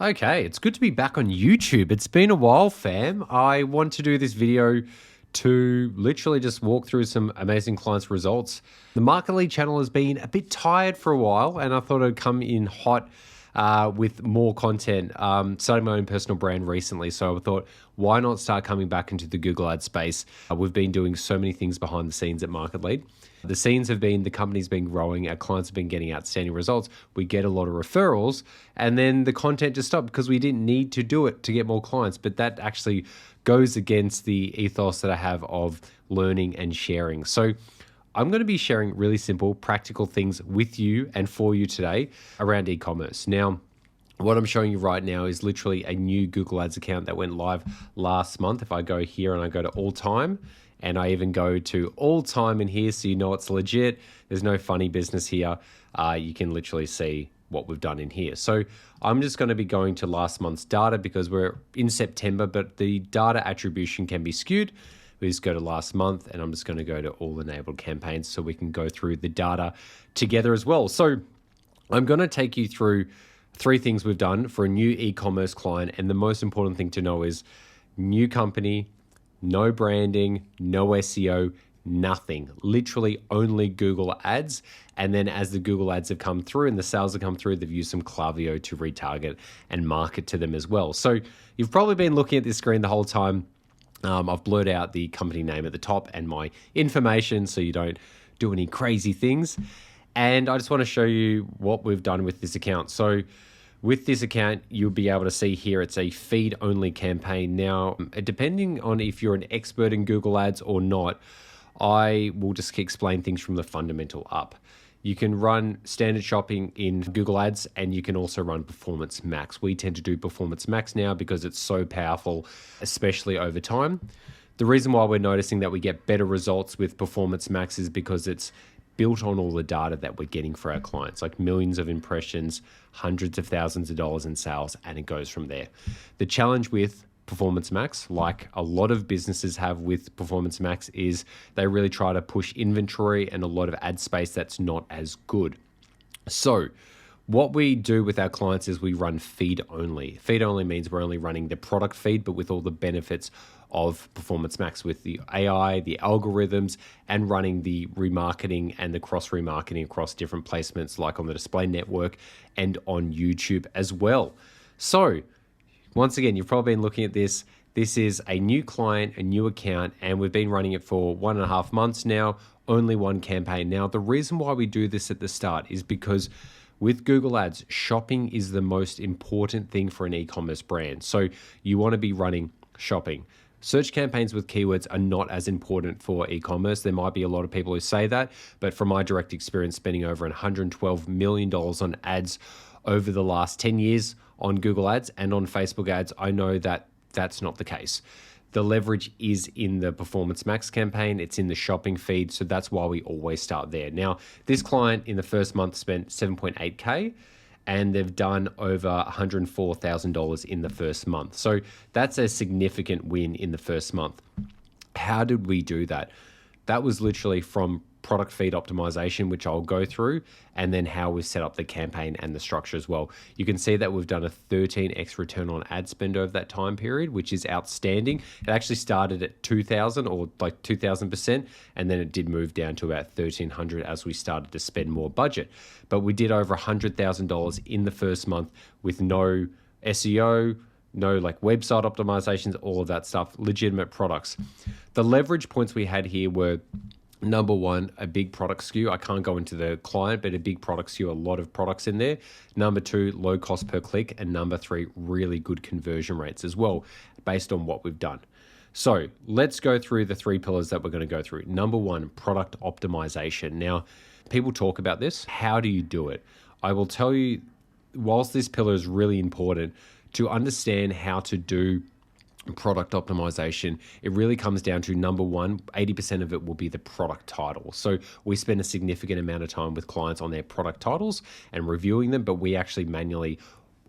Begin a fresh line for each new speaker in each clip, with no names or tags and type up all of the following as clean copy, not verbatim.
Okay, it's good to be back on YouTube. It's been a while, fam. I want to do this video to literally just walk through some amazing clients' results. The Market Lead channel has been a bit tired for a while, and I thought I'd come in hot with more content. Starting my own personal brand recently, so I thought, why not start coming back into the Google Ads space? We've been doing so many things behind the scenes at Market Lead. The scenes have been, the company's been growing, our clients have been getting outstanding results, we get a lot of referrals, and then the content just stopped because we didn't need to do it to get more clients. But that actually goes against the ethos that I have of learning and sharing. So I'm going to be sharing really simple, practical things with you and for you today around e-commerce. Now, what I'm showing you right now is literally a new Google Ads account that went live last month. If I go here and I go to all time, and I even go to all time in here so you know it's legit. There's no funny business here. You can literally see what we've done in here. So I'm just going to be going to last month's data because we're in September, but the data attribution can be skewed. We just go to last month, and I'm just going to go to all enabled campaigns so we can go through the data together as well. So I'm going to take you through 3 things we've done for a new e-commerce client. And the most important thing to know is new company, no branding, no SEO, nothing. Literally only Google Ads. And then as the Google Ads have come through and the sales have come through, they've used some Klaviyo to retarget and market to them as well. So you've probably been looking at this screen the whole time. I've blurred out the company name at the top and my information so you don't do any crazy things. And I just want to show you what we've done with this account. So with this account, you'll be able to see here it's a feed-only campaign. Now, depending on if you're an expert in Google Ads or not, I will just explain things from the fundamental up. You can run standard shopping in Google Ads, and you can also run Performance Max. We tend to do Performance Max now because it's so powerful, especially over time. The reason why we're noticing that we get better results with Performance Max is because it's built on all the data that we're getting for our clients, like millions of impressions, hundreds of thousands of dollars in sales, and it goes from there. The challenge with Performance Max, like a lot of businesses have with Performance Max, is they really try to push inventory and a lot of ad space that's not as good. So what we do with our clients is we run feed only. Feed only means we're only running the product feed, but with all the benefits of Performance Max, with the AI, the algorithms, and running the remarketing and the cross remarketing across different placements like on the display network and on YouTube as well. So once again, you've probably been looking at this. This is a new client, a new account, and we've been running it for 1.5 months now, only one campaign. Now, the reason why we do this at the start is because with Google Ads, shopping is the most important thing for an e-commerce brand. So you want to be running shopping. Search campaigns with keywords are not as important for e-commerce. There might be a lot of people who say that, but from my direct experience spending over $112 million on ads over the last 10 years on Google Ads and on Facebook ads, I know that that's not the case. The leverage is in the Performance Max campaign. It's in the shopping feed. So that's why we always start there. Now, this client in the first month spent 7.8K and they've done over $104,000 in the first month. So that's a significant win in the first month. How did we do that? That was literally from product feed optimization, which I'll go through, and then how we set up the campaign and the structure as well. You can see that we've done a 13x return on ad spend over that time period, which is outstanding. It actually started at 2,000 or like 2,000%, and then it did move down to about 1,300 as we started to spend more budget. But we did over $100,000 in the first month with no SEO, no like website optimizations, all of that stuff, legitimate products. The leverage points we had here were number one, a big product SKU. I can't go into the client, but a big product SKU, a lot of products in there. Number 2, low cost per click. And number 3, really good conversion rates as well, based on what we've done. So let's go through the 3 pillars that we're going to go through. Number 1, product optimization. Now, people talk about this. How do you do it? I will tell you, whilst this pillar is really important, to understand how to do product optimization, it really comes down to number 1, 80% of it will be the product title. So we spend a significant amount of time with clients on their product titles and reviewing them, but we actually manually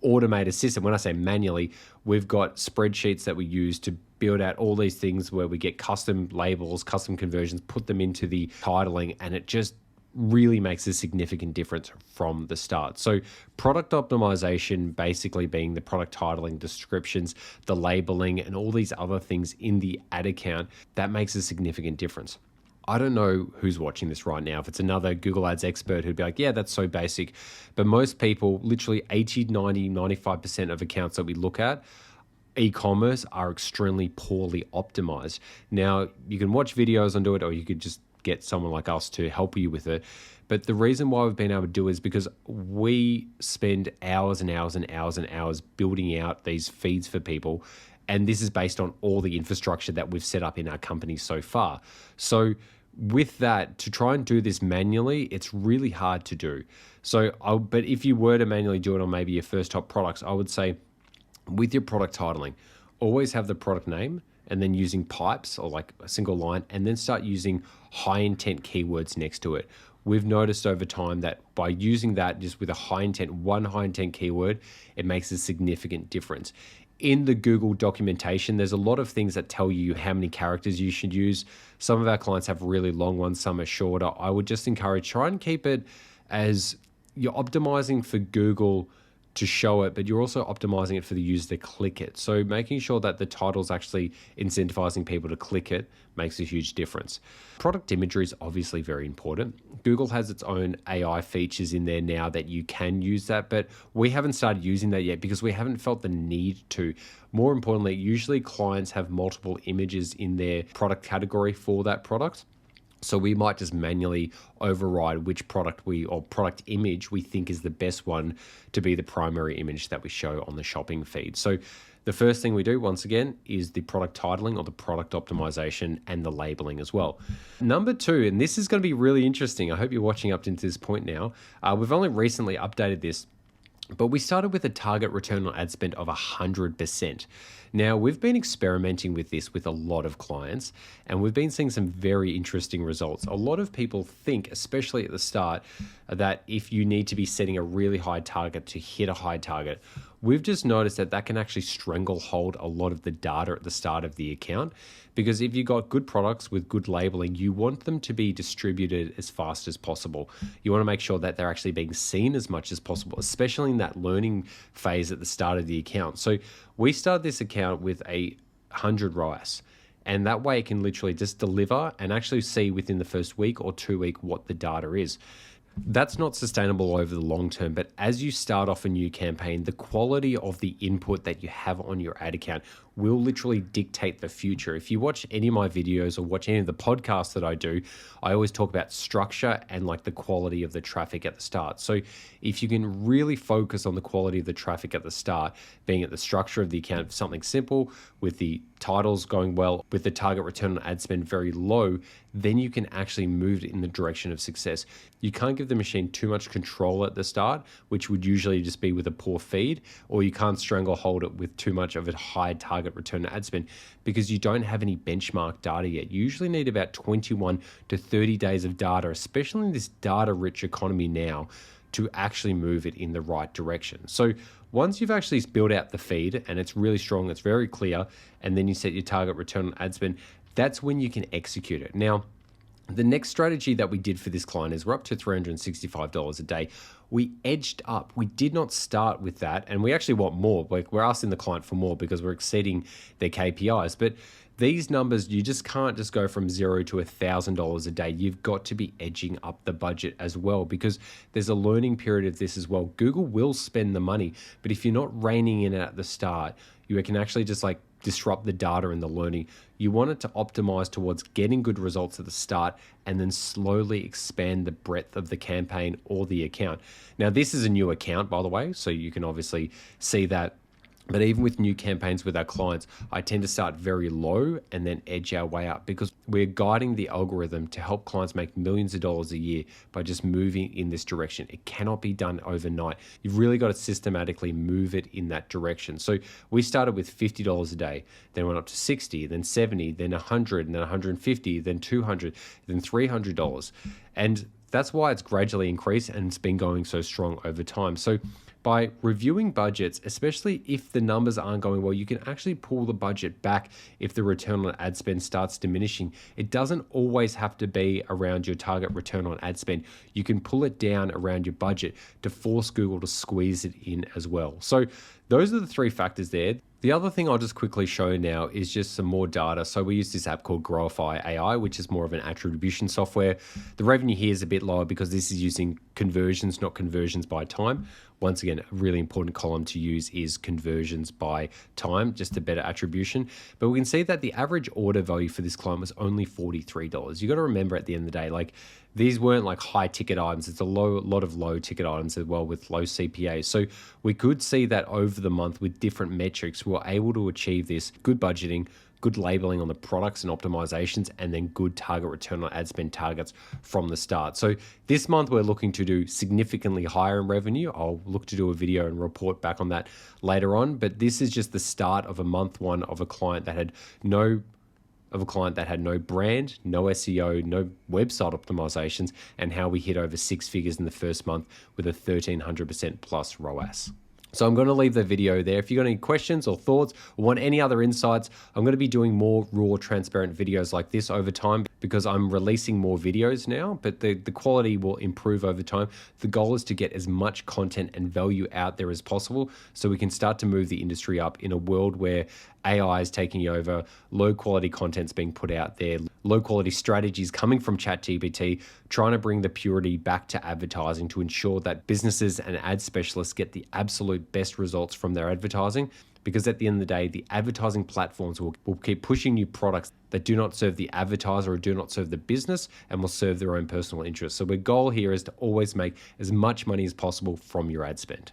automate a system. When I say manually, we've got spreadsheets that we use to build out all these things where we get custom labels, custom conversions, put them into the titling, and it just really makes a significant difference from the start. So product optimization basically being the product titling, descriptions, the labeling, and all these other things in the ad account, that makes a significant difference. I don't know who's watching this right now. If it's another Google Ads expert who'd be like, yeah, that's so basic. But most people, literally 80, 90, 95% of accounts that we look at, e-commerce, are extremely poorly optimized. Now, you can watch videos on do it, or you could just get someone like us to help you with it. But the reason why we've been able to do it is because we spend hours and hours and hours and hours building out these feeds for people. And this is based on all the infrastructure that we've set up in our company so far. So with that, to try and do this manually, it's really hard to do. But if you were to manually do it on maybe your first top products, I would say with your product titling, always have the product name and then using pipes or like a single line, and then start using high intent keywords next to it. We've noticed over time that by using that just with a one high intent keyword, it makes a significant difference. In the Google documentation, there's a lot of things that tell you how many characters you should use. Some of our clients have really long ones, some are shorter. I would just encourage, try and keep it as you're optimizing for Google to show it, but you're also optimizing it for the user to click it. So making sure that the title's actually incentivizing people to click it makes a huge difference. Product imagery is obviously very important. Google has its own AI features in there now that you can use that, but we haven't started using that yet because we haven't felt the need to. More importantly, usually clients have multiple images in their product category for that product. So we might just manually override which product image we think is the best one to be the primary image that we show on the shopping feed. So the first thing we do, once again, is the product titling or the product optimization and the labeling as well. Number 2, and this is going to be really interesting. I hope you're watching up to this point now. We've only recently updated this, but we started with a target return on ad spend of 100%. Now, we've been experimenting with this with a lot of clients, and we've been seeing some very interesting results. A lot of people think, especially at the start, that if you need to be setting a really high target to hit a high target, we've just noticed that that can actually stranglehold a lot of the data at the start of the account. Because if you've got good products with good labeling, you want them to be distributed as fast as possible. You want to make sure that they're actually being seen as much as possible, especially in that learning phase at the start of the account. So we started this account with 100 ROAS. And that way it can literally just deliver and actually see within the first week or 2 week what the data is. That's not sustainable over the long term, but as you start off a new campaign, the quality of the input that you have on your ad account will literally dictate the future. If you watch any of my videos or watch any of the podcasts that I do, I always talk about structure and like the quality of the traffic at the start. So if you can really focus on the quality of the traffic at the start, being at the structure of the account, something simple with the titles going well, with the target return on ad spend very low, then you can actually move it in the direction of success. You can't give the machine too much control at the start, which would usually just be with a poor feed, or you can't stranglehold it with too much of a high target return on ad spend because you don't have any benchmark data yet. You usually need about 21 to 30 days of data, especially in this data-rich economy now, to actually move it in the right direction. So once you've actually built out the feed and it's really strong, it's very clear, and then you set your target return on ad spend, that's when you can execute it. Now, the next strategy that we did for this client is we're up to $365 a day. We edged up. We did not start with that, and we actually want more. Like, we're asking the client for more because we're exceeding their KPIs. But these numbers, you just can't just go from $0 to $1,000 a day. You've got to be edging up the budget as well because there's a learning period of this as well. Google will spend the money, but if you're not reining in at the start, you can actually just like disrupt the data and the learning. You want it to optimize towards getting good results at the start and then slowly expand the breadth of the campaign or the account. Now, this is a new account, by the way, so you can obviously see that. But even with new campaigns with our clients, I tend to start very low and then edge our way up because we're guiding the algorithm to help clients make millions of dollars a year by just moving in this direction. It cannot be done overnight. You've really got to systematically move it in that direction. So we started with $50 a day, then went up to 60, then 70, then 100, and then 150, then 200, then $300. And that's why it's gradually increased and it's been going so strong over time. So by reviewing budgets, especially if the numbers aren't going well, you can actually pull the budget back if the return on ad spend starts diminishing. It doesn't always have to be around your target return on ad spend. You can pull it down around your budget to force Google to squeeze it in as well. So those are the three factors there. The other thing I'll just quickly show now is just some more data. So we use this app called Growify AI, which is more of an attribution software. The revenue here is a bit lower because this is using conversions, not conversions by time. Once again, a really important column to use is conversions by time, just a better attribution. But we can see that the average order value for this client was only $43. You got to remember at the end of the day, like these weren't like high ticket items. It's a lot of low ticket items as well with low CPAs. So we could see that over the month with different metrics, we were able to achieve this good budgeting, good labeling on the products and optimizations, and then good target return on ad spend targets from the start. So this month we're looking to do significantly higher in revenue. I'll look to do a video and report back on that later on, but this is just the start of a month one of a client that had no brand, no SEO, no website optimizations, and how we hit over 6 figures in the first month with a 1,300% plus ROAS. So I'm going to leave the video there. If you've got any questions or thoughts or want any other insights, I'm going to be doing more raw, transparent videos like this over time because I'm releasing more videos now, but the quality will improve over time. The goal is to get as much content and value out there as possible so we can start to move the industry up in a world where AI is taking over, low quality content's being put out there, low quality strategies coming from ChatGPT, trying to bring the purity back to advertising to ensure that businesses and ad specialists get the absolute best results from their advertising. Because at the end of the day, the advertising platforms will keep pushing you products that do not serve the advertiser or do not serve the business and will serve their own personal interests. So the goal here is to always make as much money as possible from your ad spend.